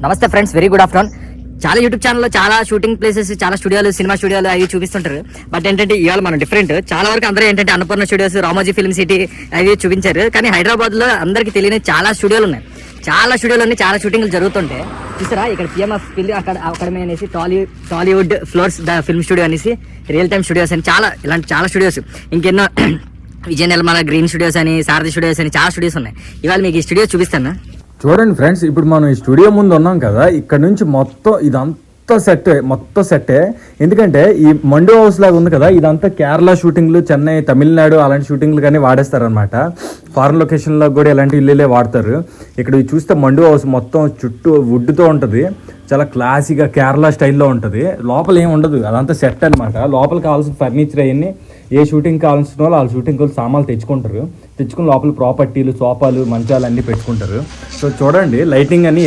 నమస్తే friends, very good afternoon. చాలా YouTube ఛానల్లో చాలా షూటింగ్ ప్లేసెస్, చాలా స్టూడియోలు, సినిమా స్టూడియోలు అవి చూపిస్తుంటారు. బట్ ఏంటంటే ఇవాళ మనం డిఫరెంట్. చాలా వరకు అందరూ ఏంటంటే Annapurna studios, Ramoji film city అవి చూపించారు. కానీ హైదరాబాద్లో అందరికీ తెలియని చాలా స్టూడియోలు ఉన్నాయి. చాలా స్టూడియోలు ఉన్నాయి, చాలా షూటింగ్లు జరుగుతుంటాయి. చూసారా, ఇక్కడ పిఎంఎఫ్ అకాడమీ అనేసి, Tollywood floors the film studio అనేసి, రియల్ టైమ్ స్టూడియోస్ అని చాలా ఇలాంటి చాలా స్టూడియోస్, ఇంకెన్నో విజయ నిర్మల గ్రీన్ స్టూడియోస్ అని, సారథి స్టూడియోస్ అని చాలా స్టూడియోస్ ఉన్నాయి. ఇవాళ మీకు ఈ స్టూడియో చూపిస్తాను. చూడండి ఫ్రెండ్స్, ఇప్పుడు మనం ఈ స్టూడియో ముందు ఉన్నాం కదా, ఇక్కడ నుంచి మొత్తం ఇదంతా సెట్టే. ఎందుకంటే ఈ మండు హౌస్ లాగా ఉంది కదా, ఇదంతా కేరళ షూటింగ్లు, చెన్నై, తమిళనాడు అలాంటి షూటింగ్లు కానీ వాడేస్తారనమాట. ఫారెన్ లొకేషన్లో కూడా ఇలాంటి ఇల్లులే వాడతారు. ఇక్కడ చూస్తే మండు హౌస్ మొత్తం చుట్టూ వుడ్తో ఉంటుంది. చాలా క్లాసీగా కేరళ స్టైల్లో ఉంటుంది. లోపల ఏమి ఉండదు, అదంతా సెట్ అనమాట. లోపల కావాల్సిన ఫర్నిచర్ అవన్నీ ఏ షూటింగ్ కావాల్సిన వాళ్ళు వాళ్ళ షూటింగ్ వాళ్ళు సామాన్లు తెచ్చుకుని లోపల ప్రాపర్టీలు, సోఫాలు, మంచాలు అన్నీ పెట్టుకుంటారు. సో చూడండి, లైటింగ్ అని